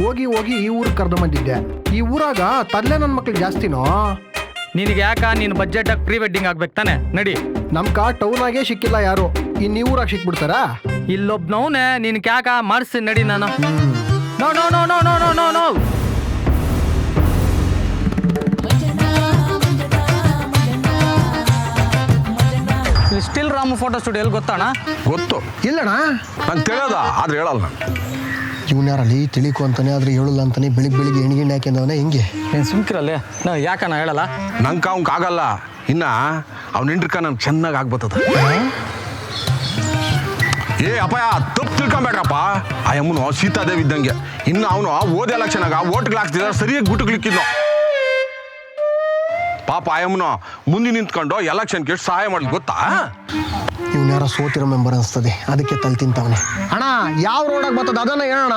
ಹೋಗಿ ಹೋಗಿ ಈ ಊರಿಗೆ ಕರ್ಕೊಂಬಂದಿದ್ದೆ. ಈ ಊರಾಗ ತರ್ಲೆ ನನ್ನ ಮಕ್ಳು ಜಾಸ್ತಿನೋ. ನಿನಗೆ ಯಾಕ ನೀನು ಬಜೆಟಾಗಿ ಪ್ರೀ ವೆಡ್ಡಿಂಗ್ ಆಗ್ಬೇಕು ತಾನೆ? ನಡಿ. ನಮ್ಕ ಟೌನಾಗೆ ಸಿಕ್ಕಿಲ್ಲ ಯಾರು, ಇನ್ನು ಈ ಊರಾಗ ಸಿಕ್ಬಿಡ್ತಾರಾ? ಇಲ್ಲೊಬ್ನವನೇ ನಿನ್ ಯಾಕ ಮಾಡಿಸಿ ನಡಿ. ನಾನು no no no no no no no no still Ramu photo studio ಎಲ್ಲಿ ಗೊತ್ತಣ್ಣ? ಗೊತ್ತು ಇಲ್ಲಣ್ಣ, ನಂಗೆ ತಿಳಿಯೋದ ಆದ್ರೆ ಹೇಳಲ್ಲ ನಾನು. ಇವನ್ಯಾರಲ್ಲಿ ತಿಳಿಕು ಅಂತಾನೆ ಆದ್ರೆ ಹೇಳಲ್ಲ ಅಂತಾನೆ ಬೆಳಿಗ್ಗೆ ಎಣ್ಗಿಣ್ಣೆ ಹಾಕಿಂದವನೇ ಹೆಂಗೆ? ನೀನು ಸುಮ್ಕಿರಲ್ಲಿ ನಾ ಯಾಕಣ್ಣ ಹೇಳಲ್ಲ? ನಂಗೆ ಅವ್ನ್ಗೆ ಆಗಲ್ಲ. ಇನ್ನ ಅವ್ನ ಇಂಟ್ರಕ ನನ್ಗೆ ಚೆನ್ನಾಗಿ ಆಗ್ಬತ್ತದ. ಏ ಅಪಾಯ, ತಪ್ಪು ತಿಳ್ಕೊಂಬೇಡ್ರಪ್ಪ. ಆ ಅಮ್ಮನು ಸೀತಾದೇವಿ ಇದ್ದಂಗೆ. ಇನ್ನು ಅವನು ಓದಿ ಎಲೆಕ್ಷನಾಗ ಓಟ್ಗಳು ಹಾಕ್ತಿದ್ದ ಸರಿಯಾಗಿ ಗುಟ್ಟುಗಳಿಕ್ಕಿದ್ನು. ಪಾಪ ಆಯಮ್ಮನು ಮುಂದೆ ನಿಂತ್ಕೊಂಡು ಎಲೆಕ್ಷನ್ಗೆ ಎಷ್ಟು ಸಹಾಯ ಮಾಡ್ಲಿ ಗೊತ್ತಾ? ಇವನ್ಯಾರ ಸೋತಿರೋ ಮೆಂಬರ್ ಅನಿಸ್ತದೆ, ಅದಕ್ಕೆ ತಲೆ ತಿಂತವನೆ. ಅಣ್ಣ ಯಾವ ರೋಡಾಗ ಬರ್ತದ ಅದನ್ನ ಹೇಳೋಣ.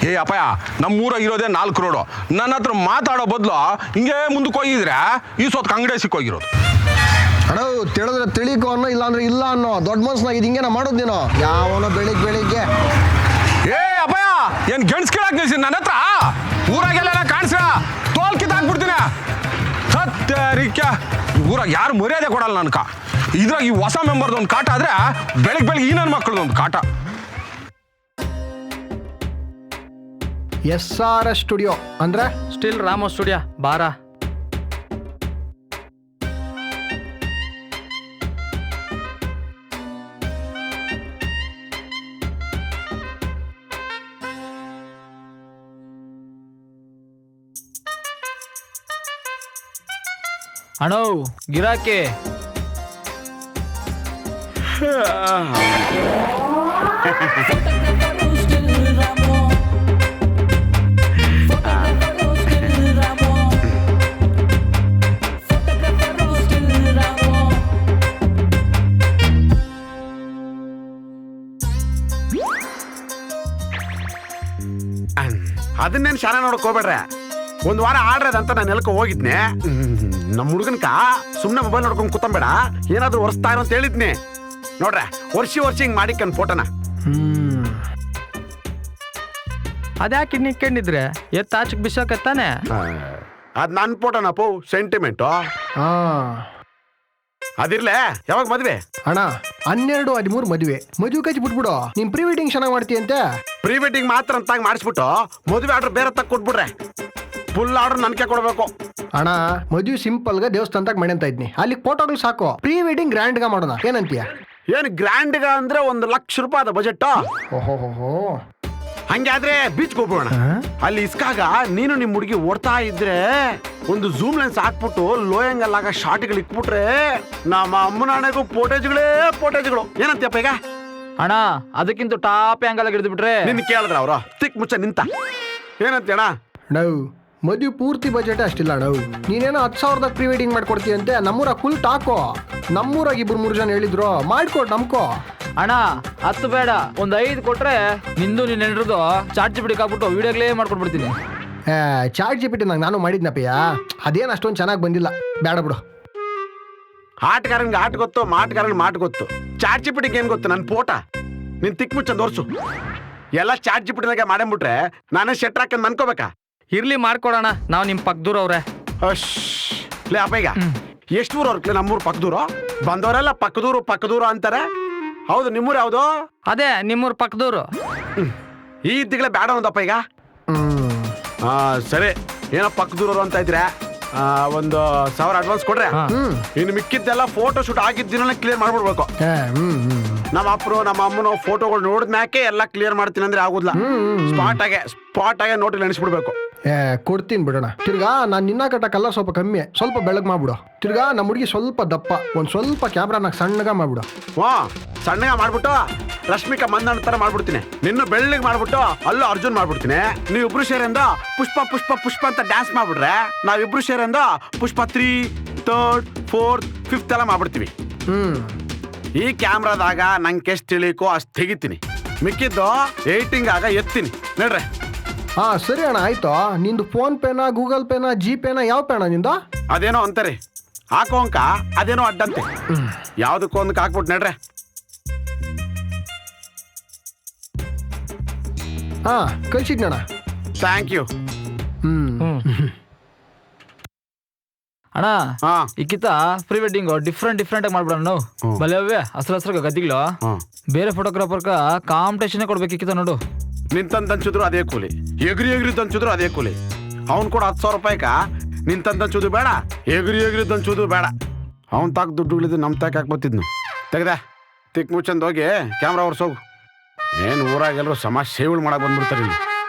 ಏ ಅಪಾಯ, ನಮ್ಮೂರಾಗ ಇರೋದೇ 4 ರೋಡು. ನನ್ನ ಹತ್ರ ಮಾತಾಡೋ ಬದಲು ಹಿಂಗೆ ಮುಂದಕ್ಕೆ ಹೋಗಿದ್ರೆ ಈ ಸೋತ್ ಅಂಗಡಿ ಸಿಕ್ಕೋಗಿರೋದು. ಅಣ್ಣ ತಿಳಿದ್ರೆ ತಿಳಿಕೋ ಅನ್ನೋ, ಇಲ್ಲ ಅಂದ್ರೆ ಇಲ್ಲ ಅನ್ನೋ. ದೊಡ್ಡ ಮನ್ಸನಾಗ ಇದು ಹಿಂಗೇನ ಮಾಡೋದು ನೀನು? ಯಾವನೋ ಬೆಳಿಗ್ಗೆ ಏ ಅಪಾಯ, ಏನ್ ಗೆಣಸ್ ಕೇಳಕ್ ನಿಲ್ಸಿ ನನ್ನ ಹತ್ರ? ಊರಾಗೆಲ್ಲ ಕಾಣಿಸ ತೋಲ್ ಕಿತ್ತಾಕ್ಬಿಡ್ತೀನಿ. ಸತ್ಯರಿಕೆ ಊರಾಗ ಯಾರು ಮರ್ಯಾದೆ ಕೊಡಲ್ಲ ನನ್ಕ. ಇದ್ರಾಗ ಈ ಹೊಸ ಮೆಂಬರ್ದು ಒಂದು ಕಾಟ ಆದ್ರೆ ಬೆಳಿಗ್ಗೆ ಈ ನನ್ನ ಮಕ್ಕಳದು ಒಂದು ಕಾಟ. SRS ಸ್ಟುಡಿಯೋ ಅಂದ್ರೆ ಸ್ಟಿಲ್ ರಾಮು ಸ್ಟುಡಿಯೋ ಬಾರ. ಅಣ್ಣೋ ಗಿರಾಕಿ. ಅದನ್ನೇನು ಶಾಲೆ ನೋಡಕ್ ಹೋಗ್ಬೇಡ್ರೆ. ಒಂದ್ ವಾರ ಆಡ್ರದಂತ ನಾನು ಎಲ್ಕ ಹೋಗಿದ್ನೆ. ನಮ್ಮ ಹುಡುಗನ್ಕ ಸುಮ್ನೆ ಮೊಬೈಲ್ ನೋಡ್ಕೊಂಡ್ ಕೂತಂಬೇಡ, ಏನಾದ್ರು ಒರೆಸ್ತಾ ಇರೋ ಅಂತ ಹೇಳಿದ್ನಿ. ನೋಡ್ರೆ ವರ್ಷ ಹಿಂಗ್ ಮಾಡಿಕನ್ ಫೋಟೋನ. ಅದ್ಯಾಕೆ ನಿಕ್ಕೊಂಡಿದ್ರೆ ಎತ್ತ ಆಚಕ್ ಬಿಸಾಕತ್ತಾನೆ? ಅದ್ ನನ್ ಫೋಟೋನಪ್ಪು, ಸೆಂಟಿಮೆಂಟು. ಅದಿರ್ಲೆ, ಯಾವಾಗ ಮದ್ವೆ? ಅಣ್ಣ 12-13 ಮದುವೆ ಕಚ್ಚಿ ಬಿಟ್ಬಿಡು. ನೀನ್ ಪ್ರೀ ವೆಡ್ಡಿಂಗ್ ಚೆನ್ನಾಗಿ ಮಾಡ್ತೀಯಂತೆ. ಪ್ರೀ ವೆಡ್ಡಿಂಗ್ ಮಾತ್ರ ಅಂತಾಗ ಮಾಡಿಸ್ಬಿಟ್ಟು ಮದುವೆ ಆರ್ಡರ್ ಬೇರೆ ತಕ್ಕ ಕೊಟ್ಬಿಡ್ರೆ ಫುಲ್ ಆರ್ಡರ್ ನನ್ಕೆ ಕೊಡ್ಬೇಕು. ಅಣ್ಣ ಮದುವೆ ಸಿಂಪಲ್ಗ ದೇವಸ್ಥಾನದಾಗ ಮನೆ ಅಂತ ಇದ್ನಿ, ಅಲ್ಲಿ ಫೋಟೋಗಳು ಸಾಕು. ಪ್ರೀ ವೆಡ್ಡಿಂಗ್ ಗ್ರ್ಯಾಂಡ್ಗ ಮಾಡೋಣ, ಏನಂತೀಯ? ಏನ್ ಗ್ರ್ಯಾಂಡ್ಗ ಅಂದ್ರೆ 1 ಲಕ್ಷ ರೂಪಾಯಿ ಅದ ಬಜೆಟ್. ಓಹೋ, ಹಂಗಾದ್ರೆ ಬೀಚ್ ಹೋಗೋಣ. ಅಲ್ಲಿ ಇಸ್ಕಾಗ ನೀನು ನಿಮ್ ಹುಡುಗಿ ಓಡ್ತಾ ಇದ್ರೆ ಒಂದು ಝೂಮ್ ಲೆನ್ಸ್ ಹಾಕ್ಬಿಟ್ಟು ಲೋಯಂಗಲ್ಲಾಗ ಶಾರ್ಟ್ಗಳು ಇಕ್ಬಿಟ್ರೆ ನಮ್ಮ ಅಮ್ಮನಾಣೆಗೂ ಫೋಟೇಜ್ಗಳು ಏನಂತೀಯಪ್ಪ ಈಗ? ಅಣ್ಣ ಅದಕ್ಕಿಂತ ಟಾಪ್ ಆಂಗಲ್ ಹಿಡಿದು ಬಿಟ್ರೆ ನಿನ್ ಕೇಳಿದ್ರ ಅವ್ರ ತಿಕ್ ಮುಚ್ಚ ನಿಂತ ಏನಂತೀಯ ಅಣ್ಣ? ನಾವು ಮದುವೆ ಪೂರ್ತಿ ಬಜೆಟ್ ಅಷ್ಟಿಲ್ಲ ನಾವು. ನೀನೇನೋ 10,000ದಾಗ ಪ್ರೀ ವೆಡ್ಡಿಂಗ್ ಮಾಡ್ಕೊಡ್ತೀಯಂತೆ. ನಮ್ಮೂರಾಗ ಫುಲ್ ಟಾಕೋ. ನಮ್ಮೂರಾಗ 2-3 ಜನ ಹೇಳಿದ್ರು ಮಾಡ್ಕೊಡ್ ನಮ್ಕೋ. ಅಣ್ಣ 10 ಬೇಡ, 5 ಕೊಟ್ರೆ ನಿಂದು ನೀನ್ ಹೆಂಡ್ರದು ಚಾರ್ಜ್ ಬಿಡಿ ಹಾಕ್ಬಿಟ್ಟು ವಿಡಿಯೋಗ್ಲೇ ಮಾಡ್ಕೊಟ್ಬಿಡ್ತೀನಿ. ಚಾಟ್ GPT ನಾನು ಮಾಡಿದ್ನಪ್ಪಯ್ಯ, ಅದೇನು ಅಷ್ಟೊಂದು ಚೆನ್ನಾಗಿ ಬಂದಿಲ್ಲ, ಬೇಡ ಬಿಡು. ಆಟಗಾರನ್ಗೆ ಆಟ ಗೊತ್ತು, ಮಾಟಗಾರನ್ ಮಾಟ ಗೊತ್ತು. ಚಾಟ್ ಜಿಪಿಟಿಗೆ ಏನ್ ಗೊತ್ತು? ನನ್ ಫೋಟೋ ನಿನ್ ತಿಕ್ ಮುಚ್ಚ ತೋರ್ಸು. ಎಲ್ಲ ಚಾಟ್ ಜಿಪಿಟಿನಾಗ ಮಾಡಂಬಿಟ್ರೆ ನಾನೇ ಶೆಟ್ರ್ ಹಾಕಂದ್ ಅನ್ಕೋಬೇಕಾ? ಇರ್ಲಿ ಮಾಡ್ಕೊಡೋಣ, ನಾವು ನಿಮ್ ಪಕ್ಕದೂರವ್ರೆ. ಲೇ ಅಪ್ಪ, ಈಗ ಎಷ್ಟು ಊರು ಅವ್ರ? ನಮ್ಮೂರು ಪಕ್ಕದೂರು. ಬಂದವರೆಲ್ಲ ಪಕ್ಕದೂರು ಅಂತಾರೆ. ಹೌದು, ನಿಮ್ಮೂರು ಯಾವ್ದು? ಅದೇ ನಿಮ್ಮೂರ್ ಪಕ್ಕದೂರು. ಈ ಇದ್ದಿಗಳೇ ಬೇಡ ಒಂದಪ್ಪ ಈಗ. ಸರಿ, ಏನೋ ಪಕ್ಕದೂರರು ಅಂತ ಇದ್ರೆ 1,000 ಅಡ್ವಾನ್ಸ್ ಕೊಡ್ರೆ ಇನ್ನು ಮಿಕ್ಕಿದ್ದೆಲ್ಲ ಫೋಟೋ ಶೂಟ್ ಆಗಿದ್ದ ದಿನ ಕ್ಲಿಯರ್ ಮಾಡ್ಬಿಡ್ಬೇಕು. ನಮ್ಮ ಅಪ್ಪರು ನಮ್ಮ ಅಮ್ಮನ ಫೋಟೋಗಳು ನೋಡಿದ್ಮ್ಯಾಕೆ ಎಲ್ಲ ಕ್ಲಿಯರ್ ಮಾಡ್ತೀನಿ ಅಂದ್ರೆ ಆಗುದಿಲ್ಲ. ಸ್ಪಾಟ್ ಆಗಿ ನೋಟಿಗೆ ನೆನೆಸ್ಬಿಡ್ಬೇಕು. ಕೊಡ್ತೀನಿ ಬಿಡೋಣ. ತಿರ್ಗಾ ನಾನು ನಿನ್ನ ಕಟ್ಟ ಕಲರ್ ಸ್ವಲ್ಪ ಕಮ್ಮಿ, ಸ್ವಲ್ಪ ಬೆಳಗ್ಗೆ ಮಾಡ್ಬಿಡು. ತಿರ್ಗಾ ನಮ್ಮ ಹುಡುಗಿ ಸ್ವಲ್ಪ ದಪ್ಪ, ಒಂದ್ ಸ್ವಲ್ಪ ಕ್ಯಾಮ್ರಾನಾಗ ಸಣ್ಣಗ ಮಾಡ್ಬಿಡು. ಸಣ್ಣಗ ಮಾಡ್ಬಿಟ್ಟು ರಶ್ಮಿಕಾ ಮಂದಣ್ಣ ತರ ಮಾಡ್ಬಿಡ್ತೀನಿ. ನಿನ್ನ ಬೆಳ್ಳಿಗೆ ಮಾಡ್ಬಿಟ್ಟು ಅಲ್ಲೂ ಅರ್ಜುನ್ ಮಾಡ್ಬಿಡ್ತೀನಿ. ನೀವಿಬ್ರು ಸೇರಿಂದ ಪುಷ್ಪ ಅಂತ ಡ್ಯಾನ್ಸ್ ಮಾಡ್ಬಿಡ್ರೆ ನಾವಿಬ್ರು ಸೇರಿಂದ ಪುಷ್ಪ 3, 3rd, 4th, 5th ಎಲ್ಲ ಮಾಡ್ಬಿಡ್ತೀವಿ. ಈ ಕ್ಯಾಮ್ರಾದಾಗ ನಂಗೆ ಎಷ್ಟು ತಿಳಿಕೋ ಅಷ್ಟು ತೆಗಿತೀನಿ, ಮಿಕ್ಕಿದ್ದು ಏಟಿಂಗ್ ಆಗ ಎತ್ತೀನಿ ನೋಡ್ರೆ. ಸರಿ ಅಣ್ಣ, ಆಯ್ತು. ನಿಂದು ಫೋನ್ ಪೇನಾ, ಗೂಗಲ್ ಪೇನಾ, G-ಪೇನಾ, ಯಾವ ಪೇನಾ ನಿಂದ? ಅದೇನೋ ಅಂತಾರೆ ಹಾಕೋ ಅಂಕ, ಅದೇನೋ ಅಡ್ಡಂತೆ. ಯಾವ್ದಕ್ಕೋ ಒಂದಕ್ಕೆ ಹಾಕ್ಬಿಟ್ಟು ನಡ್ರೆ. ಕಳ್ಸಿದ್ನಣ್ಣ. Thank you. ಅಣ್ಣ ಹಾ ಇಕ್ಕಿತ ಪ್ರೀ ವೆಡ್ಡಿಂಗ್ ಡಿಫ್ರೆಂಟ್ ಆಗಿ ಮಾಡ್ಬಿಡೋಣ ನಾವು ಬಲೆವೇ ಹಸ್ರ ಗದ್ದಿಗಳು ಬೇರೆ ಫೋಟೋಗ್ರಾಫರ್ಗ ಕಾಂಪಿಟೇಷನ್ ಕೊಡ್ಬೇಕಿತ್ತ ನೋಡು. ನಿಂತಂತಂಚಿದ್ರು ಅದೇ ಕೂಲಿ, ಎಗ್ರಿ ತಂಚಿದ್ರು ಅದೇ ಕೂಲಿ. ಅವ್ನು ಕೂಡ 10,000 ರೂಪಾಯಿಗ ನಿಂತಂತಂಚುದು ಬೇಡ, ಎಗ್ರಿ ತಂಚುದು ಬೇಡ. ಅವ್ನು ತಾಕ ದುಡ್ಡುಗಳಿದ್ದು ನಮ್ಮ ತಾಕ ಹಾಕ್ಬತ್ತಿದ್ನು. ತೆಗ್ದೆ ತಿಕ್ ಮುಚ್ಚಂದು ಹೋಗಿ ಕ್ಯಾಮ್ರಾ ಒರ್ಸೋಗು. ಏನು ಊರಾಗ ಎಲ್ಲರೂ ಸಮಾಜ ಸೇವೆಗಳು ಮಾಡಕ್ಕೆ ಬಂದ್ಬಿಡ್ತಾರೆ ಇಲ್ಲಿ.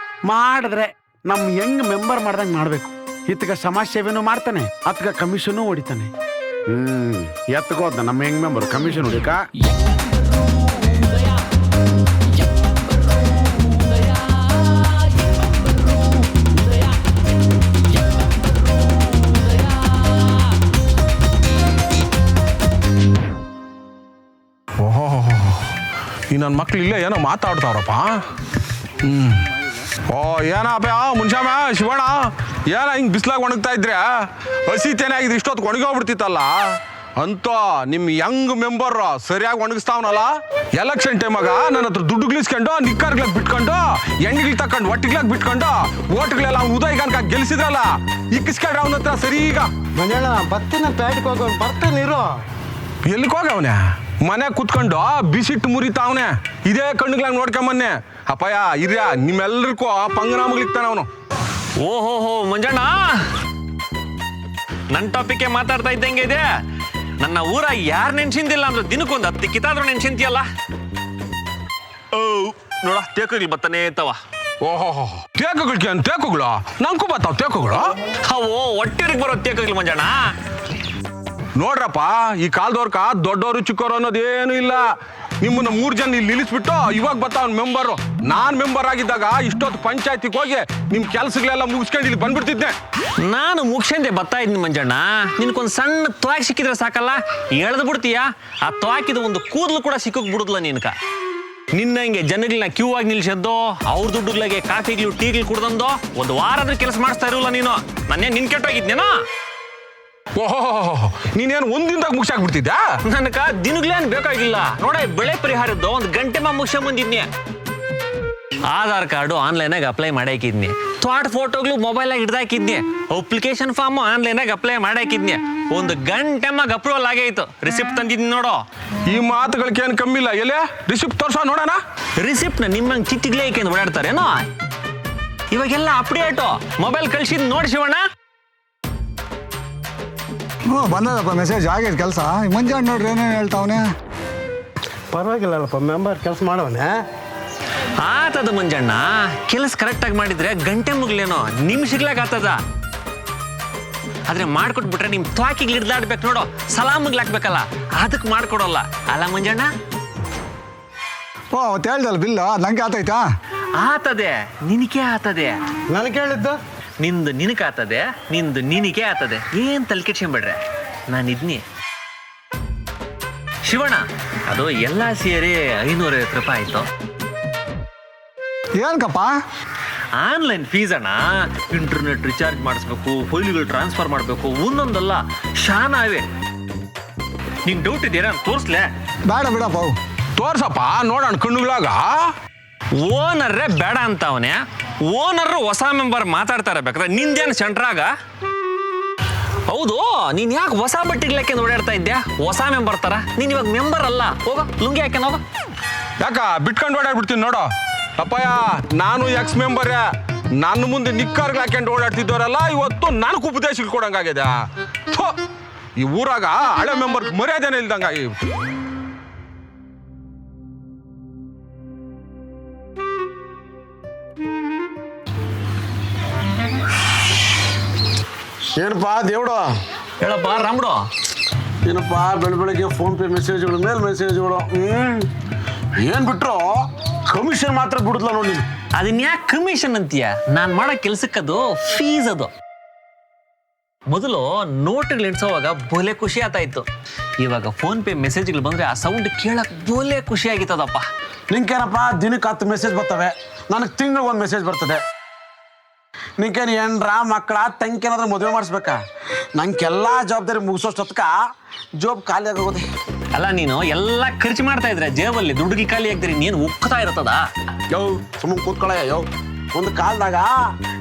ಮಾಡಿದ್ರೆ ನಮ್ಮ ಹೆಂಗ್ ಮೆಂಬರ್ ಮಾಡ್ದಂಗೆ ಮಾಡಬೇಕು. ಇತ್ಗ ಸಮಾಜ ಸೇವೆನೂ ಮಾಡ್ತಾನೆ, ಅತ್ಗ ಕಮಿಷನು ಹೊಡಿತಾನೆ. ಎತ್ಕೋದ್ನ ನಮ್ಮ ಹೆಂಗ್ ಮೆಂಬರ್ ಕಮಿಷನ್ ಹೊಡಿಕ. ಓಹೋ ಈ ನನ್ನ ಮಕ್ಳು ಇಲ್ಲೇ ಏನೋ ಮಾತಾಡ್ತಾವ್ರಪ್ಪ. ಓ ಏನಪ್ಪ ಮುನ್ಷಾಮ ಶಿವಣ್ಣ ಏನ ಹಿಂಗೆ ಬಿಸ್ಲಾಗ ಒಣಗ್ತಾ ಇದ್ರೆ ಹಸಿತೇನೆ ಆಗಿದ್ರೆ ಇಷ್ಟೊತ್ತು ಒಣಗೋಗ್ಬಿಡ್ತಿತ್ತಲ್ಲ ಅಂತ ನಿಮ್ಮ ಯಂಗ್ ಮೆಂಬರ್ ಸರಿಯಾಗಿ ಒಣಗಿಸ್ತಾವನಲ್ಲ. ಎಲೆಕ್ಷನ್ ಟೈಮಾಗ ನನ್ನ ಹತ್ರ ದುಡ್ಡು ಗಿಳಿಸ್ಕೊಂಡು ನಿಕ್ಕರ್ಗ್ಲಾಗ ಬಿಟ್ಕೊಂಡು ಹೆಂಡಿಗ್ಲಿ ತಕೊಂಡು ಒಟ್ಟಿಗ್ಲಾಗ ಬಿಟ್ಕೊಂಡು ಓಟ್ಗಳೆಲ್ಲ ಅವ್ನು ಉದಯಗಾನಕ ಗೆಲ್ಸಿದ್ರಲ್ಲ ಇಕ್ಕಿಸ್ಕೊಂಡ್ರೆ ಅವನ ಹತ್ರ ಸರಿ. ಈಗ ಮಂಜಣ್ಣ ಬತ್ತಿನ ಪ್ಯಾಟಿಗೆ ಹೋಗೋನು ಬರ್ತಾನಿರೋ. ಎಲ್ಲಿಗೆ ಹೋಗವನೆ? ಮನೆ ಕುತ್ಕೊಂಡು ಬಿಸಿಟ್ಟು ಮುರಿತಾವನೆ. ಇದೇ ಕಣ್ಣುಗಳಾಗ ನೋಡ್ಕೊಂಬನ್ನೆ. ಅಪ್ಪಯ್ಯ ಇರ್ಯ ನಿಮ್ಮೆಲ್ಲರಿಗೂ ಪಂಗನಾಮಗಳಿಕ್ತಾನ ಅವನು. ಓಹೋ ಮಂಜಣ್ಣ, ನನ್ನ ಟಾಪಿಕ್ ಮಾತಾಡ್ತಾ ಇದ್ದಂಗೆ ಇದೆ. ನನ್ನ ಊರ ಯಾರು ನೆನ್ಸಿಂದಿಲ್ಲ ಅಂದ್ರೆ ದಿನಕ್ಕೊಂದು 10 ಕಿತಾದ್ರೂ ನೆನ್ಸಿಂತಿಯಲ್ಲ. ಓ ನೋಡ ತೇಕಗಳು ಬರ್ತಾನೆ ಇರ್ತಾವ. ಓಹೋ ತೇಕುಗಳು ನಂಗೂ ಬರ್ತಾವ ತೇಕುಗಳು. ಅವು ಹೊಟ್ಟೆರಿಗೆ ಬರೋ ತೇಕಗಳು ಮಂಜಣ್ಣ. ನೋಡ್ರಪ್ಪ ಈ ಕಾಲದವ್ರಕ ದೊಡ್ಡವರು ಚಿಕ್ಕವರು ಅನ್ನೋದೇನು ಇಲ್ಲ. ನಿಮ್ಮನ್ನ 3 ಜನ ಇಲ್ಲಿ ನಿಲ್ಲಿಸ್ಬಿಟ್ಟು ಇವಾಗ ಬರ್ತಾವ ಮೆಂಬರು. ನಾನ್ ಮೆಂಬರ್ ಆಗಿದ್ದಾಗ ಇಷ್ಟೊತ್ತು ಪಂಚಾಯತಿಗೆ ಹೋಗಿ ನಿಮ್ ಕೆಲ್ಸಗಳೆಲ್ಲ ಮುಗಿಸ್ಕೊಂಡು ಇಲ್ಲಿ ಬಂದ್ಬಿಡ್ತಿದ್ದೆ. ನಾನು ಮುಗಿಸಂದೆ ಬರ್ತಾ ಇದ್ದೀನಿ ಮಂಜಣ್ಣ. ನಿನ್ಕೊಂದು ಸಣ್ಣ ತ್ವಾಕ್ ಸಿಕ್ಕಿದ್ರೆ ಸಾಕಲ್ಲ, ಎಳೆದು ಬಿಡ್ತೀಯ. ಆ ತ್ವಾಕಿದ ಒಂದು ಕೂದಲು ಕೂಡ ಸಿಕ್ಕಕ್ ಬಿಡುದಿಲ್ಲ ನಿನ್ಕ. ನಿನ್ನಂಗೆ ಜನಗಳನ್ನ ಕ್ಯೂ ಆಗಿ ನಿಲ್ಸದ್ದು, ಅವ್ರ ದುಡ್ಡುಗಳಿಗೆ ಕಾಫಿಗಳು ಟೀಗಳು ಕುಡ್ದಂದು ಒಂದು ವಾರಾದ್ರೂ ಕೆಲಸ ಮಾಡಿಸ್ತಾ ಇರಲ್ಲ ನೀನು. ನಾನೇನು ನಿನ್ ಕೆಟ್ಟೋಗಿದ್ನೇನೋ? ಓಹೋ ನೀನೇನು ಒಂದಿಂದಾಗ ಮುಗಿಸಾಕ್ಬಿಡ್ತಿದ್ಯಾ? ನನಕ ದಿನಗಳೇನು ಬೇಕಾಗಿಲ್ಲ ನೋಡ. ಬೆಳೆ ಪರಿಹಾರದ್ದು 1 ಗಂಟೆ ಮುಗಿಸ ಬಂದಿದ್ನಿ. ಆಧಾರ್ ಕಾರ್ಡು ಆನ್ಲೈನಾಗ ಅಪ್ಲೈ ಮಾಡಾಕಿದ್ನಿ. ಥಾಟ್ ಫೋಟೋಗಳು ಮೊಬೈಲಾಗ ಹಿಡ್ದಾಕಿದ್ನಿ. ಅಪ್ಲಿಕೇಶನ್ ಫಾರ್ಮ್ ಆನ್ಲೈನಾಗ ಅಪ್ಲೈ ಮಾಡಾಕಿದ್ನಿ. 1 ಗಂಟೆ ಅಪ್ರೂವಲ್ ಆಗೈತು. ರಿಸಿಪ್ಟ್ ತಂದಿದ್ನಿ ನೋಡು. ಈ ಮಾತುಗಳಿಗೆ ಏನು ಕಮ್ಮಿ ಇಲ್ಲ. ಎಲ್ಲೇ ರಿಸಿಪ್ಟ್ ತೋರ್ಸೋ ನೋಡೋಣ. ರಿಸಿಪ್ಟ್ನ ನಿಮ್ಮಂಗೆ ಚಿಟ್ಟಿಗ್ಲೇ ಏಕೆಂದು ಓಡಾಡ್ತಾರೇನೋ? ಇವಾಗೆಲ್ಲ ಅಪ್ಡೇಟು. ಮೊಬೈಲ್ ಕಳ್ಸಿದ್ ನೋಡಿ ಶಿವಣ್ಣ. ಬಂದದಪ್ಪ ಮೆಸೇಜ್ ಆಗೈತೆ ಕೆಲಸ. ಮಂಜಾನ್ ನೋಡ್ರಿ ಏನೇನು ಹೇಳ್ತಾವನೆ. ಪರವಾಗಿಲ್ಲಪ್ಪ ಮೆಂಬರ್ ಕೆಲಸ ಮಾಡೋನೆ. ಆತದ ಮಂಜಣ್ಣ, ಕೆಲಸ ಕರೆಕ್ಟಾಗಿ ಮಾಡಿದ್ರೆ ಗಂಟೆ ಮುಗ್ಲೇನೋ ನಿಮಿಷಗ್ಲಾಗ ಆತದ. ಆದ್ರೆ ಮಾಡ್ಕೊಟ್ಬಿಟ್ರೆ ನಿಮ್ ತ್ವಾಕಿಗೆ ಹಿಡ್ದಾಡ್ಬೇಕು ನೋಡು, ಸಲಾಮಿಗೆ ಹಾಕ್ಬೇಕಲ್ಲ, ಅದಕ್ಕೆ ಮಾಡ್ಕೊಡಲ್ಲ ಅಲ್ಲ ಮಂಜಣ್ಣ? ಓ ಅವತ್ತು ಹೇಳ್ದಲ್ಲ ಬಿಲ್ ನಂಗೆ ಆತೈತಾ? ಆತದೆ, ನಿನಗೆ ಆತದೆ. ನನಗೆ ಹೇಳಿದ್ದು ನಿಂದು ನಿನಗೆ ಆತದೆ, ನಿಂದು ನಿನಗೆ ಆತದೆ. ಏನ್ ತಲೆ ಕೆಡ್ಸ್ಕೊಂಬೇಡ್ರೆ, ನಾನಿದ್ನಿ ಶಿವಣ್ಣ. ಅದು ಎಲ್ಲ ಸೇರಿ 550 ರೂಪಾಯಿ ಆಯ್ತು. ಏನಕ್ಕಪ್ಪ? ಆನ್ಲೈನ್ ಫೀಸ್ ಅಣ್ಣ. ಇಂಟರ್ನೆಟ್ ರಿಚಾರ್ಜ್ ಮಾಡಿಸ್ಬೇಕು, ಫೈಲ್ಗಳು ಟ್ರಾನ್ಸ್ಫರ್ ಮಾಡಬೇಕು, ಒಂದೊಂದಲ್ಲ ಶಾನ ಇವೆ. ನಿಂಗೆ ಡೌಟ್ ಇದೆಯಾ? ನಾನು ತೋರಿಸ್ಲೆ? ಬೇಡ ಬಿಡಪ್ಪ. ತೋರ್ಸಪ್ಪ ನೋಡೋಣ ಕಣ್ಣುಗಳಾಗ. ಓನರ್ರೇ ಬೇಡ ಅಂತ ಅವನೇ. ಓನರ್ ಹೊಸ ಮೆಂಬರ್ ಮಾತಾಡ್ತಾರೆ ಬೇಕಾದ್ರೆ ನಿಂದೇನು ಸೆಂಟ್ರಾಗ? ಹೌದು, ನೀನ್ ಯಾಕೆ ಹೊಸ ಬಟ್ಟೆಗ್ಲಕ್ಕೆ ಓಡಾಡ್ತಾ ಇದ್ಯಾ? ಹೊಸ ಮೆಂಬರ್ ತರ ನೀನ್ ಇವಾಗ ಮೆಂಬರ್ ಅಲ್ಲ. ಹೋಗ ಲುಂಗಿ ಹಾಕಿ ಹೋಗ. ಯಾಕ ಬಿಟ್ಕೊಂಡು ಓಡಾಡ್ಬಿಡ್ತೀನಿ ನೋಡು. ಅಪ್ಪಯ್ಯ ನಾನು ಎಕ್ಸ್ ಮೆಂಬರೇ. ನನ್ನ ಮುಂದೆ ನಿಕ್ಕರ್ಗಳು ಹಾಕೊಂಡು ಓಡಾಡ್ತಿದ್ದವರೆಲ್ಲ ಇವತ್ತು ನನಗೂ ಉಪದೇಶ ಕೊಡಂಗಾಗಿದೆ. ಈ ಊರಾಗ ಹಳೆ ಮೆಂಬರ್ ಮರ್ಯಾದೆನೇ ಇಲ್ದಂಗ. ಏನಪ್ಪಾ ದೇವ್ಡು? ಹೇಳಪ್ಪ ರಾಮ್ಡು. ಏನಪ್ಪಾ ಬೆಳಗ್ಗೆ ಫೋನ್ ಪೇ ಮೆಸೇಜ್ಗಳು ಮೇಲೆ ಮೆಸೇಜ್ಗಳು. ಏನ್ ಬಿಟ್ರು ಕಮಿಷನ್ ಮಾತ್ರ ಬಿಡುದಿಲ್ಲ ನೋಡಿ. ಅದನ್ನ ಯಾಕೆ ಕಮಿಷನ್ ಅಂತೀಯ? ನಾನ್ ಮಾಡೋ ಕೆಲ್ಸಕ್ಕದು ಫೀಸ್. ಅದು ಮೊದಲು ನೋಟ್ಗಳು ಎಣ್ಸೋವಾಗ ಬೋಲೆ ಖುಷಿ ಆತಾಯಿತ್ತು. ಇವಾಗ ಫೋನ್ ಪೇ ಮೆಸೇಜ್ಗಳು ಬಂದ್ರೆ ಆ ಸೌಂಡ್ ಕೇಳಕ್ ಬೋಲೆ ಖುಷಿ ಆಗಿತ್ತದಪ್ಪ. ನಿಂಕೇನಪ್ಪ ದಿನಕ್ಕೆ 10 ಮೆಸೇಜ್ ಬರ್ತವೆ, ನನಗೆ ತಿಂಗಳಿಗೆ 1 ಮೆಸೇಜ್ ಬರ್ತದೆ. ನಿಂಕೇನು ಹೆಣ್ರ ಮಕ್ಕಳ ತಂಕೇನಾದ್ರೂ ಮದುವೆ ಮಾಡಿಸ್ಬೇಕಾ? ನಂಗೆಲ್ಲ ಜವಾಬ್ದಾರಿ ಮುಗಿಸೋಷ್ಟೊತ್ಕ ಜಾಬ್ ಖಾಲಿ ಆಗೋದೆ. ಅಲ್ಲ ನೀನು ಎಲ್ಲ ಖರ್ಚು ಮಾಡ್ತಾ ಇದ್ರೆ ಜೇಬಲ್ಲಿ ದುಡ್ಡುಗಳು ಖಾಲಿ ಆಗ್ತೀರಿ, ನೀನು ಉಕ್ತಾ ಇರ್ತದ? ಯೋ ಸುಮ್ಮನೆ ಕೂತ್ಕೊಳ್ಳ. ಯೋ ಒಂದು ಕಾಲದಾಗ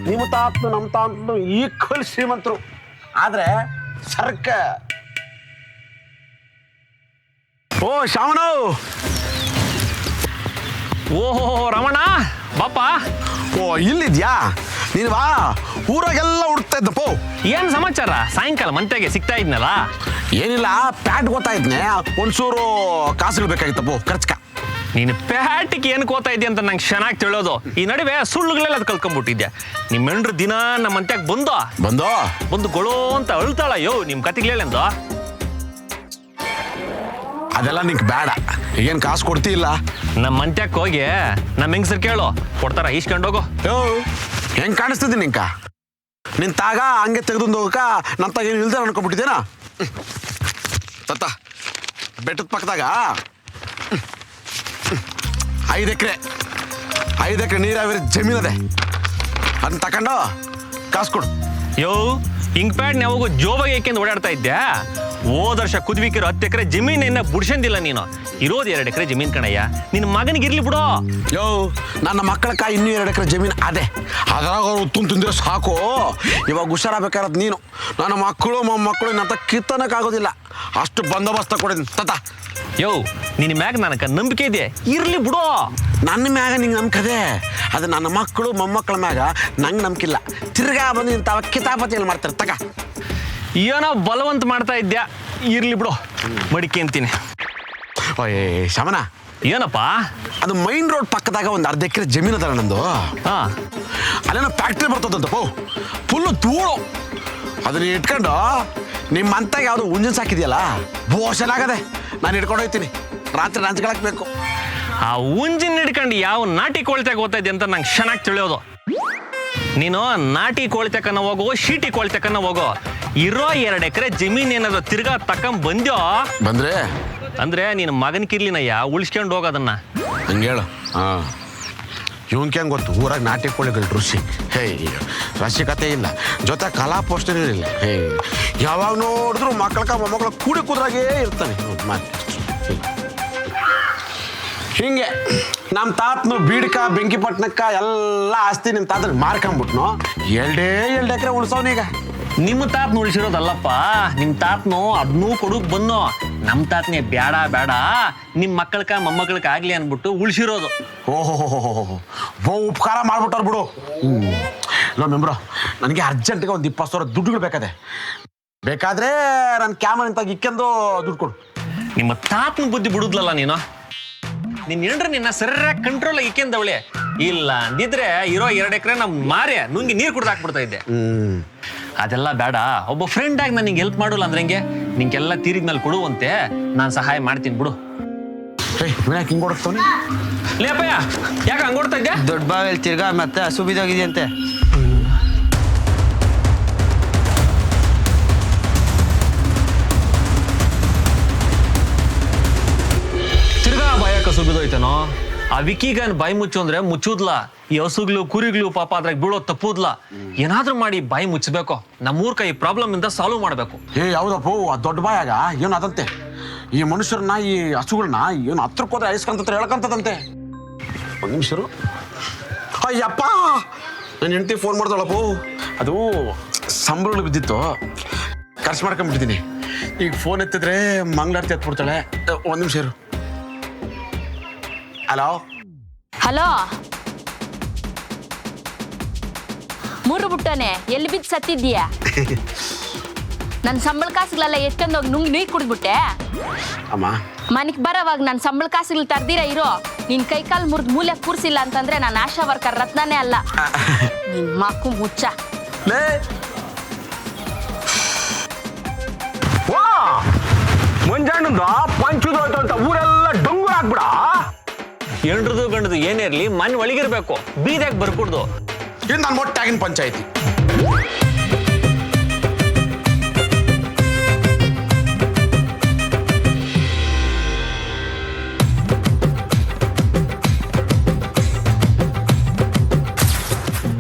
ನಿಮ್ಮ ತಾತನು ನಮ್ಮ ತಾತನು ಈಕ್ವಲ್ ಶ್ರೀಮಂತರು. ಆದ್ರೆ ಸರ್ಕ ಓ ಶ್ಯಾಮನು, ಓಹೋ ರಮಣ ಬಾಪ, ಓ ಇಲ್ಲಿದ್ಯಾ ನೀನು? ಬಾ, ಊರಾಗೆಲ್ಲ ಹುಡುಕ್ತಾ ಇದ್ದಪ್ಪೋ. ಏನ್ ಸಮಾಚಾರ? ಸಾಯಂಕಾಲ ಮಂತ್ಯಾಗೆ ಸಿಗ್ತಾ ಇದ್ನಲ್ಲ. ಏನಿಲ್ಲ, ಪ್ಯಾಟ್ ಗೊತ್ತಾಯ್ತನೆ, ಒಂಚೂರು ಕಾಸುಗಳು ಬೇಕಾಗಿತ್ತಪ್ಪೋ ಖರ್ಚ್ಕ. ನೀನು ಪ್ಯಾಟಿಗೆ ಏನು ಕೋತಾ ಇದೆಯಾ ಅಂತ ನಂಗೆ ಚೆನ್ನಾಗಿ ತಿಳಿಯೋದು. ಈ ನಡುವೆ ಸುಳ್ಳುಗಳೆಲ್ಲ ಅದು ಕಲ್ಕೊಂಡ್ಬಿಟ್ಟಿದ್ಯಾ. ನಿಮ್ಮ ಹೆಂಡ್ರು ದಿನ ನಮ್ಮ ಮಂತ್ಯಾಗ ಬಂದು ಗೊಳೋ ಅಂತ ಅಳ್ತಾಳ. ಯೋ ನಿಮ್ಮ ಕತಿಗಳೇಳೆಂದು ಅದೆಲ್ಲ ನಿಂಗೆ ಬೇಡ. ಏನು ಕಾಸು ಕೊಡ್ತಿಲ್ಲ? ನಮ್ಮ ಮಂತ್ಯಕ್ಕೆ ಹೋಗಿ ನಮ್ಮ ಹೆಂಗಸರು ಕೇಳು, ಕೊಡ್ತಾರ, ಈಸ್ಕೊಂಡೋಗು. ಯೋ ಹೆಂಗೆ ಕಾಣಿಸ್ತಿದ್ದೀನಿ ನಿಂಕ? ನಿನ್ ತಾಗ ಹಂಗೆ ತೆಗೆದು ಹೋಗಕ ನನ್ನ ತಾಗ ಏನು ಇಲ್ದ ಅನ್ಕೊಂಡ್ಬಿಟ್ಟಿದ್ದೇನಾ? ತತ್ತ ಬೆಟ್ಟದ ಪಕ್ಕದಾಗ 5 ಎಕರೆ ನೀರಾವರಿ ಜಮೀನದೆ, ಅದನ್ನ ತಗೊಂಡು ಕಾಸು ಕೊಡು. ಯೋ ಇಂಕ್ ಪ್ಯಾಡ್ ಯಾವಾಗೂ ಜೋಬಾಗಿ ಏಕೆಂದು ಓಡಾಡ್ತಾ ಇದ್ಯಾ? ಹೋದ ವರ್ಷ ಕುದ್ವಿಕಿರೋ 10 ಎಕರೆ ಜಮೀನ ಬುಡ್ಸಂದಿಲ್ಲ ನೀನು. ಇರೋದು 2 ಎಕರೆ ಜಮೀನ್ ಕಣಯ್ಯ. ನಿನ್ನ ಮಗನಿಗೆ ಇರ್ಲಿ ಬಿಡೋ. ಯೋ ನನ್ನ ಮಕ್ಕಳಕ್ಕ ಇನ್ನೂ 2 ಎಕರೆ ಜಮೀನು ಅದೇ, ಅದ್ರಾಗ ಅವ್ರು ತುಂಬಿದ್ರೆ ಸಾಕು. ಇವಾಗ ಹುಷಾರಾಗಬೇಕಾರದು ನೀನು. ನನ್ನ ಮಕ್ಕಳು ಮೊಮ್ಮಕ್ಕಳು ಇನ್ನಂತ ಕಿತ್ತನಕ್ಕಾಗೋದಿಲ್ಲ, ಅಷ್ಟು ಬಂದೋಬಸ್ತ ಕೊಡಿದ್ದೀನಿ ತತ್ತ. ಯೋ ನಿನ್ನ ಮ್ಯಾಗ ನನಗೆ ನಂಬಿಕೆ ಇದೆ, ಇರ್ಲಿ ಬಿಡೋ. ನನ್ನ ಮ್ಯಾಗ ನಿಂಗೆ ನಂಬಿಕದೆ, ಅದು ನನ್ನ ಮಕ್ಕಳು ಮೊಮ್ಮಕ್ಕಳ ಮ್ಯಾಗ ನಂಗೆ ನಂಬಿಕಿಲ್ಲ. ತಿರ್ಗಾ ಬಂದು ಇಂಥವ ಕಿತಾಪತಿಯಲ್ಲಿ ಮಾಡ್ತಾರೆ ತಗ. ಏನೋ ಬಲವಂತ ಮಾಡ್ತಾ ಇದ್ಯಾ, ಇರ್ಲಿ ಬಿಡು, ಮಡಿಕೆ ಅಂತೀನಿ. ಓಯ್ ಶಮನ, ಏನಪ್ಪ ಅದು ಮೈನ್ ರೋಡ್ ಪಕ್ಕದಾಗ ಒಂದು 1/2 ಎಕರೆ ಜಮೀನು ಅದಲ್ಲ ನಂದು. ಹಾ, ಅಲ್ಲೇನೋ ಫ್ಯಾಕ್ಟ್ರಿ ಬರ್ತದಂತಪ್ಪ, ಫುಲ್ಲು ಧೂಳು. ಅದನ್ನ ಇಟ್ಕೊಂಡು ನಿಮ್ಮ ಅಂತಾಗ ಯಾವುದು ಹುಂಜಿನ ಸಾಕಿದೆಯಲ್ಲ, ಬೋಷನಾಗದೆ. ನಾನು ಇಟ್ಕೊಂಡು ಹೋಗ್ತೀನಿ, ರಾತ್ರಿ ಲಂಚ್ಗಳಕ್ಕೆ ಬೇಕು. ಆ ಉಂಜಿನ ಹಿಡ್ಕೊಂಡು ಯಾವ ನಾಟಿ ಕೋಳಿತಾಗ ಓದ್ತಾ ಇದ್ದೆ ಅಂತ ನಂಗೆ ಚೆನ್ನಾಗಿ ತಿಳಿಯೋದು. ನೀನು ನಾಟಿ ಕೋಳಿತಕ್ಕನ ಹೋಗೋ, ಶೀಟಿ ಕೋಳಿತಕ್ಕನ ಹೋಗೋ. ಇರೋ 2 ಎಕರೆ ಜಮೀನ್ ಏನಾದ್ರು ತಿರ್ಗಾ ತಕೊಂಡ್ ಬಂದ್ಯೋ ಬಂದ್ರೆ ಅಂದ್ರೆ ನಿನ್ನ ಮಗನ ಕಿರ್ಲಿನಯ್ಯ ಉಳಿಸ್ಕೊಂಡು ಹೋಗೋದನ್ನ. ಹಂಗೆ ಹೇಳು. ಹಾಂ, ಇವನ್ಕೆ ಹೆಂಗೆ ಗೊತ್ತು ಊರಾಗ ನಾಟಿ ಕೋಳಿಗಳು ಋಷಿ? ಹೇ ರಸಿಕತೆ ಇಲ್ಲ, ಜೊತೆ ಕಲಾ ಪೋಸ್ಟರ್ ಇರಲಿಲ್ಲ. ಹೇ ಯಾವಾಗ ನೋಡಿದ್ರು ಮೊಮ್ಮಕ್ಕಳು ಕೂಡಿ ಕುದ್ರಾಗೇ ಇರ್ತಾನೆ. ಹಿಂಗೆ ನಮ್ಮ ತಾತನು ಬೀಡ್ಕ ಬೆಂಕಿಪಟ್ಟಣಕ್ಕ ಎಲ್ಲ ಆಸ್ತಿ ನಿಮ್ಮ ತಾತನ ಮಾರ್ಕೊಂಬಿಟ್ನು. 2 ಎಕರೆ ಉಳ್ಸವನೀಗ. ನಿಮ್ಮ ತಾತನ ಉಳಿಸಿರೋದಲ್ಲಪ್ಪ, ನಿಮ್ಮ ತಾತನು ಅದನ್ನೂ ಕೊಡಕ್ ಬಂದು ನಮ್ಮ ತಾತನೇ ಬೇಡ ಬೇಡ ನಿಮ್ಮ ಮಕ್ಕಳಕ ಮೊಮ್ಮಕ್ಕಳಕ ಆಗ್ಲಿ ಅನ್ಬಿಟ್ಟು ಉಳಿಸಿರೋದು. ಓಹೋ ಉಪಕಾರ ಮಾಡ್ಬಿಟ್ಟಾರ ಬಿಡು. ಇಲ್ಲ ಮೆಂಬ್ರೋ, ನನಗೆ ಅರ್ಜೆಂಟ್ಗೆ ಒಂದು 20,000 ದುಡ್ಡುಗಳು ಬೇಕಾದೆ. ಬೇಕಾದ್ರೆ ನನ್ನ ಕ್ಯಾಮರಾ ನಿಂತಾಗ ಇಕ್ಕೆಂದು ದುಡ್ಡು ಕೊಡು. ನಿಮ್ಮ ತಾತನ ಬುದ್ಧಿ ಬಿಡುದ್ಲಲ್ಲ ನೀನು. ನಿನ್ನ ಹೆಂಡ್ರೆ ನಿನ್ನ ಸರಿಯಾಗಿ ಕಂಟ್ರೋಲ್ ಇಕ್ಕೆಂದವಳೆ. ಇಲ್ಲ ಅಂದಿದ್ರೆ ಇರೋ 2 ಎಕರೆ ನಮ್ ಮಾರಿ ನುಂಗಿ ನೀರು ಕುಡ್ದು ಹಾಕ್ಬಿಡ್ತಾ ಇದ್ದೆ. ಅದೆಲ್ಲ ಬೇಡ. ಒಬ್ಬ ಫ್ರೆಂಡ್ ಆಗಿ ನನಗೆ ಹೆಲ್ಪ್ ಮಾಡೋಲ್ಲ ಅಂದ್ರೆ ಹೆಂಗೆ? ನಿಂಗೆಲ್ಲ ತೀರಿದ್ಮೇಲೆ ಕೊಡುವಂತೆ ನಾನು ಸಹಾಯ ಮಾಡ್ತೀನಿ ಬಿಡು. ವಿನಾಯಕ್ ಹಿಂಗೆ ಓಡಿಸ್ತವನಿ. ಲೇಪಯ್ಯ ಯಾಕೆ ಹಂಗೆ ಓಡ್ತಾ ಇದ್ದೆ? ದೊಡ್ಡ ಬಾವಿಯಲ್ಲಿ ತಿರ್ಗಾ ಮತ್ತೆ ಹಸು ಬಿದ್ದೋಗಿದೆಯಂತೆ. ತಿರ್ಗಾ ಬಾಯಕ್ಕ ಹಸು ಬಿದ್ದೋಯ್ತೇನೋ. ಆ ವಿಕಿಗನ್ ಬಾಯಿ ಮುಚ್ಚು ಅಂದ್ರೆ ಮುಚ್ಚುದ್ಲ. ಈ ಹಸುಗ್ಲು ಕುರಿಗ್ಲು ಪಾಪ ಅದ್ರಾಗ ಬೀಳೋ ತಪ್ಪುದ್ಲ. ಏನಾದ್ರೂ ಮಾಡಿ ಬಾಯಿ ಮುಚ್ಚಬೇಕು. ನಮ್ಮೂರ್ಕ ಈ ಪ್ರಾಬ್ಲಮ್ ಇಂದ ಸಾಲ್ವ್ ಮಾಡ್ಬೇಕು. ಯಾವ್ದಪ್ಪ ಆ ದೊಡ್ಡ ಬಾಯಾಗ ಏನು ಅದಂತೆ? ಈ ಮನುಷ್ಯರನ್ನ, ಈ ಹಸುಗಳನ್ನ ಏನು ಹತ್ರಕ್ಕೆ ಹೋದ್ರೆ ಐಸ್ಕಂತ ಹೇಳ್ಕಂತದಂತೆ. 1 ನಿಮಿಷ. ಅಯ್ಯಪ್ಪ, ನನ್ನ ಹೆಂಡತಿ ಫೋನ್ ಮಾಡ್ದಳಪ್ಪು. ಅದು ಸಂಬಳಗಳು ಬಿದ್ದಿತ್ತು, ಖರ್ಚು ಮಾಡ್ಕೊಂಡ್ಬಿಟ್ಟಿದ್ದೀನಿ. ಈಗ ಫೋನ್ ಎತ್ತಿದ್ರೆ ಮಂಗಳಾರತಿ ಎತ್ಬಿಡ್ತಾಳೆ. 1 ನಿಮಿಷ ಇರು. ಹಲೋ ಹಲೋ, ಮೂರು ಬುಟ್ಟನೆ ಎಲ್ಲಿ ಬಿದ್ದು ಸತ್ತಿದ್ದೀಯಾ? ನನ್ನ ಸಂಬಳ ಕಾಸುಗಳೆಲ್ಲ ಎತ್ಕೊಂಡು ಹೋಗಿ ನುಂಗಿ ನೀರು ಕುಡಿದ್ಬಿಟ್ಟೆ. ಅಮ್ಮ, ಮನೆಗೆ ಬರೋವಾಗ ನನ್ನ ಸಂಬಳ ಕಾಸುಗಳು ತರ್ದಿರ ಇರೋ. ನಿನ್ ಕೈಕಾಲು ಮುರಿದು ಮೂಲೆ ಕೂರ್ಸಿಲ್ಲ ಅಂತಂದ್ರೆ ನಾನು ಆಶಾ ವರ್ಕರ್ ರತ್ನನೇ ಅಲ್ಲ. ನಿನ್ ಮಕ್ಕು ಮುಚ್ಚ. ಮುಂಜಾನದ ಪಂಚುದೋಯ್ತು ಅಂತ ಊರೆಲ್ಲ ಡೊಂಗು ಹಾಕ್ಬಿಡ. ಎಂಡ್ರದು ಗಂಡದು ಏನೇ ಇರ್ಲಿ ಮನೆ ಒಳಗಿರ್ಬೇಕು, ಬೀದ್ಯಾಗ ಬರ್ಕೂಡ್ದು. ಇದು ನನ್ನ ಮೊಟ್ಟಾಗಿನ ಪಂಚಾಯತಿ.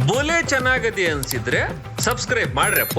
ಬೋಲೆ ಚೆನ್ನಾಗದೆ ಅನ್ಸಿದ್ರೆ ಸಬ್ಸ್ಕ್ರೈಬ್ ಮಾಡ್ರಪ್ಪ.